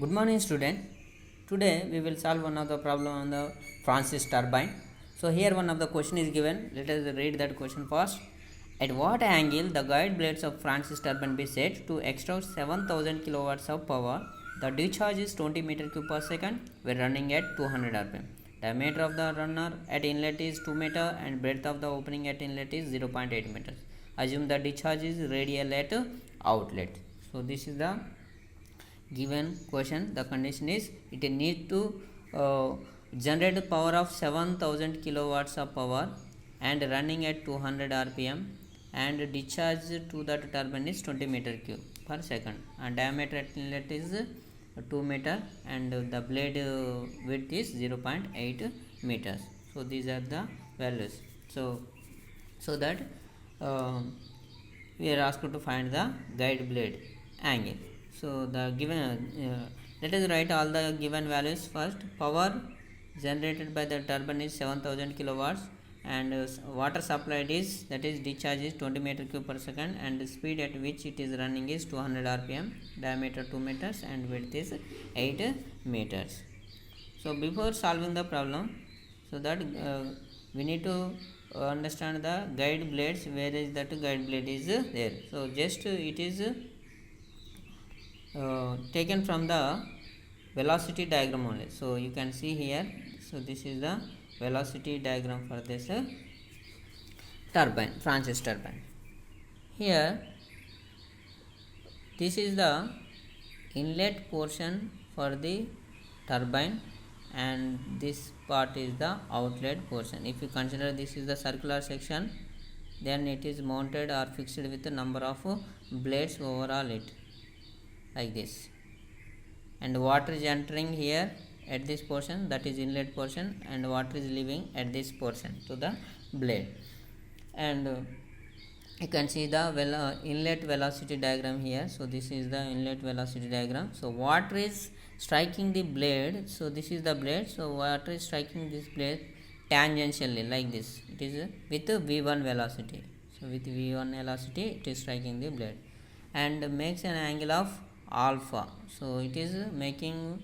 Good morning, student. Today we will solve one of the problem on the Francis turbine. So here one of the question is given. Let us read that question first. At what angle the guide blades of Francis turbine be set to extract 7000 kilowatts of power? The discharge is 20 meter cube per second. We are running at 200 rpm. Diameter of the runner at inlet is 2 meter and breadth of the opening at inlet is 0.8 meters. Assume the discharge is radial at outlet. So this is the given question. The condition is it need to generate power of 7000 kilowatts of power and running at 200 rpm and discharge to that turbine is 20 meter cube per second and diameter at inlet is 2 meter and the blade width is 0.8 meters. So these are the values. So that we are asked to find the guide blade angle. So the given let us write all the given values first. Power generated by the turbine is 7000 kilowatts and water supplied is, that is discharge is 20 meter cube per second and the speed at which it is running is 200 rpm, diameter 2 meters and width is 8 meters. So before solving the problem, so that we need to understand the guide blades, where is that guide blade is there. So just it is taken from the velocity diagram only. So you can see here. So this is the velocity diagram for this turbine, Francis turbine. Here this is the inlet portion for the turbine and this part is the outlet portion. If you consider this is the circular section, then it is mounted or fixed with the number of blades overall it, like this, and water is entering here at this portion, that is inlet portion, and water is leaving at this portion to the blade. And you can see the inlet velocity diagram here. So this is the inlet velocity diagram. So water is striking the blade. So this is the blade. So water is striking this blade tangentially, like this. It is with v1 velocity. So with v1 velocity it is striking the blade and makes an angle of alpha. So it is making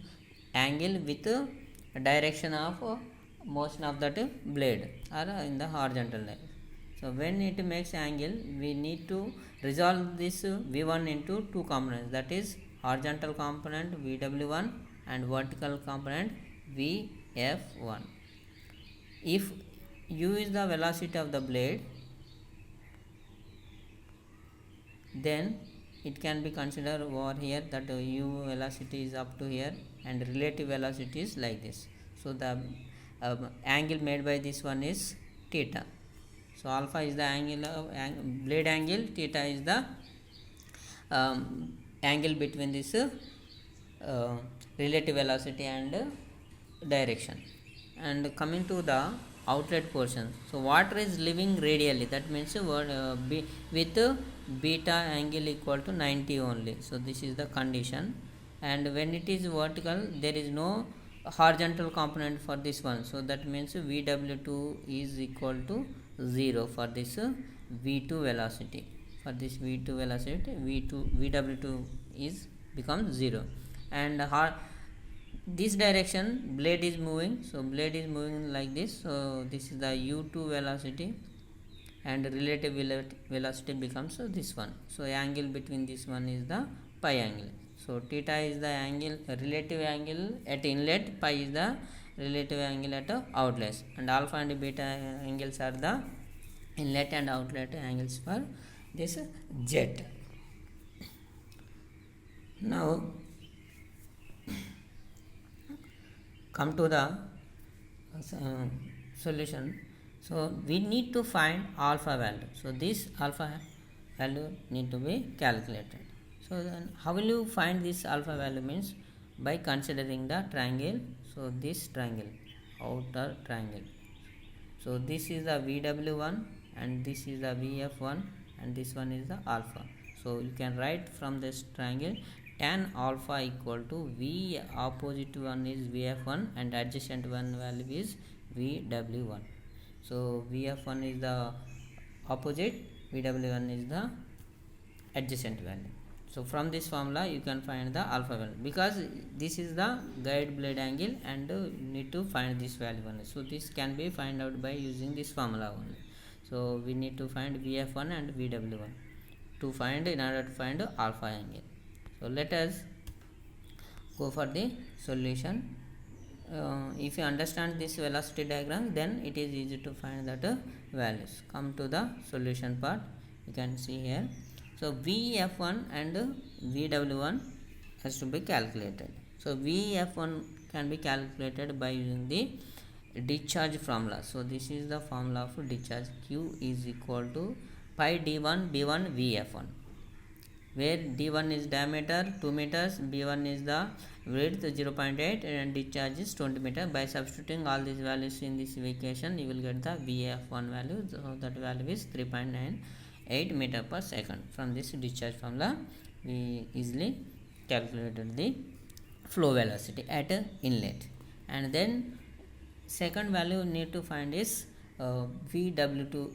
angle with direction of motion of that blade or in the horizontal line. So when it makes angle, we need to resolve this v1 into two components, that is horizontal component vw1 and vertical component vf1. If u is the velocity of the blade, then it can be considered over here that u velocity is up to here and relative velocity is like this. So the angle made by this one is theta. So alpha is the angle of blade angle, theta is the angle between this relative velocity and direction. And coming to the outlet portion, so water is leaving radially, that means with beta angle equal to 90 only. So this is the condition, and when it is vertical, there is no horizontal component for this one. So that means vw2 is equal to 0 for this v2 velocity. For this v2 velocity, vw2 is becomes 0, and this direction blade is moving. So blade is moving like this. So this is the u2 velocity and relative velocity becomes this one. So angle between this one is the pi angle. So theta is the angle, relative angle at inlet, pi is the relative angle at outlet, and alpha and beta angles are the inlet and outlet angles for this jet. Now come to the solution. So we need to find alpha value. So this alpha value need to be calculated. So then how will you find this alpha value? Means by considering the triangle. So this triangle, outer triangle. So this is the vw1 and this is the vf1 and this one is the alpha. So you can write from this triangle tan alpha equal to v opposite one is vf1 and adjacent one value is vw1. So vf1 is the opposite, vw1 is the adjacent value. So from this formula you can find the alpha value, because this is the guide blade angle and you need to find this value only. So this can be find out by using this formula only. So we need to find VF1 and VW1 to find in order to find alpha angle. So let us go for the solution. If you understand this velocity diagram, then it is easy to find that values. Come to the solution part. You can see here. So VF1 and VW1 has to be calculated. So VF1 can be calculated by using the discharge formula. So this is the formula of discharge. Q is equal to pi d1 b1 VF1, where d1 is diameter 2 meters, b1 is the width 0.8 and discharge is 20 meters. By substituting all these values in this equation, you will get the VF1 value. So that value is 3.98 meter per second. From this discharge formula, we easily calculated the flow velocity at inlet. And then second value need to find is VW1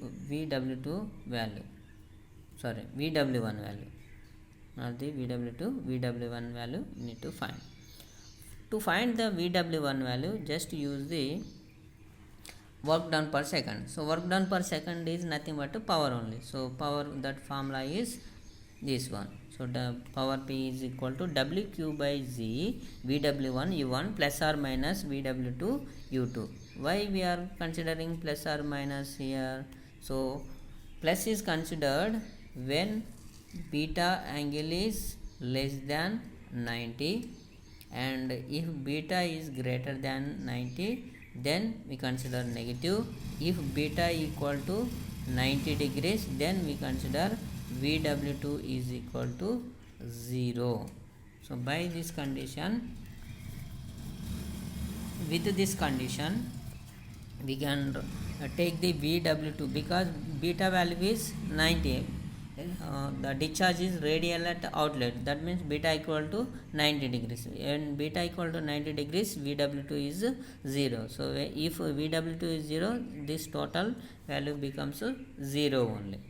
value, not the VW1 value need to find. To find the VW1 value, just use the work done per second. So work done per second is nothing but power only. So power, that formula is this one. So the power P is equal to WQ by Z VW1 U1 plus or minus VW2 U2. Why we are considering plus or minus here? So plus is considered when beta angle is less than 90, and if beta is greater than 90, then we consider negative. If beta equal to 90 degrees, then we consider VW2 is equal to 0. So by this condition, with this condition, we can take the VW2, because beta value is 90. The discharge is radial at outlet, that means beta equal to 90 degrees. And beta equal to 90 degrees, VW2 is 0. So if VW2 is 0, this total value becomes 0 only.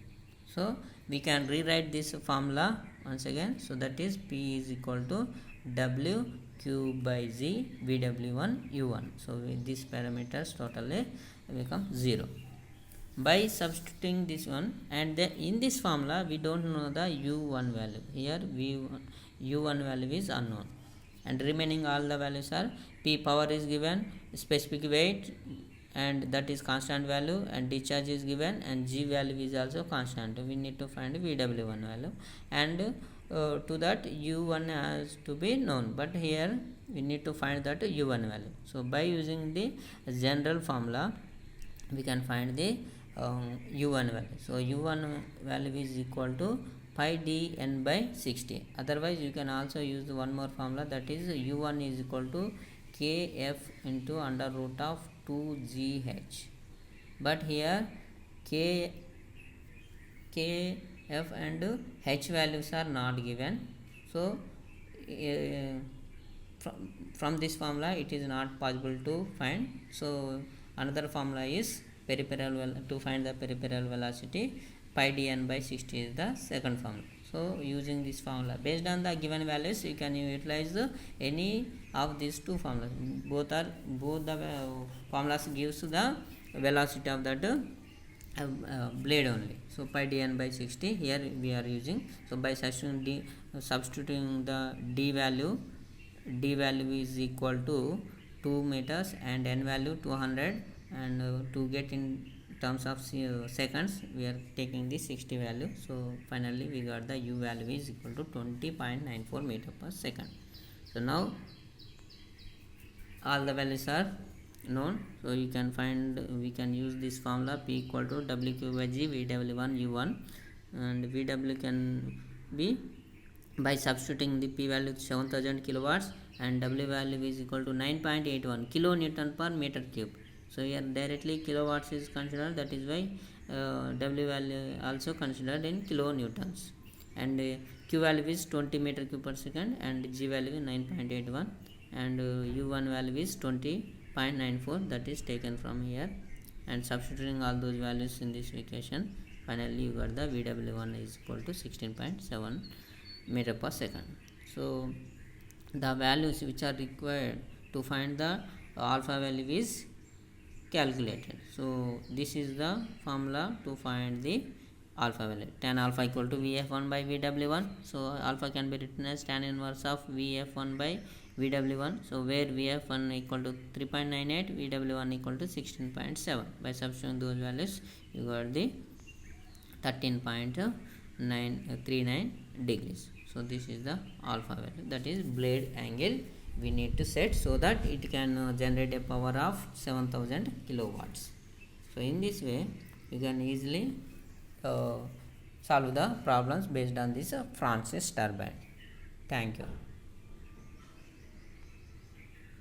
So we can rewrite this formula once again. So that is P is equal to WQ by Z VW1 U1. So with these parameters totally become 0. By substituting this one, and then in this formula we don't know the U1 value. Here U1 value is unknown, and remaining all the values are P power is given, specific weight, and that is constant value, and discharge is given, and G value is also constant. We need to find VW1 value, and to that U1 has to be known, but here we need to find that U1 value. So by using the general formula, we can find the U1 value. So U1 value is equal to pi dn by 60. Otherwise you can also use one more formula, that is U1 is equal to kf into under root of 2gh. But here kf and h values are not given. So from this formula it is not possible to find. So another formula is peripheral, to find the peripheral velocity, pi dn by 60 is the second formula. So using this formula, based on the given values, you can utilize any of these two formulas. Both the formulas gives the velocity of that blade only. So pi dn by 60 here we are using. So by substituting the d value is equal to 2 meters and n value 200, and to get in terms of seconds we are taking the 60 value. So finally we got the u value is equal to 20.94 meter per second. So now all the values are known, so you can find, we can use this formula P equal to WQ by G VW1 U1, and VW can be by substituting the P value 7000 kilowatts and W value is equal to 9.81 kilonewton per meter cube. So here directly kilowatts is considered, that is why W value also considered in kilonewtons, and Q value is 20 meter cube per second, and G value is 9.81, and U1 value is 20.94, that is taken from here, and substituting all those values in this equation, finally you got the VW1 is equal to 16.7 meter per second. So the values which are required to find the alpha value is calculated. So this is the formula to find the alpha value. Tan alpha equal to Vf1 by Vw1. So alpha can be written as tan inverse of Vf1 by Vw1. So where Vf1 equal to 3.98, Vw1 equal to 16.7. By substituting those values, you got the 13.939 degrees. So this is the alpha value, that is blade angle we need to set so that it can generate a power of 7000 kilowatts. So in this way you can easily solve the problems based on this Francis turbine. Thank you.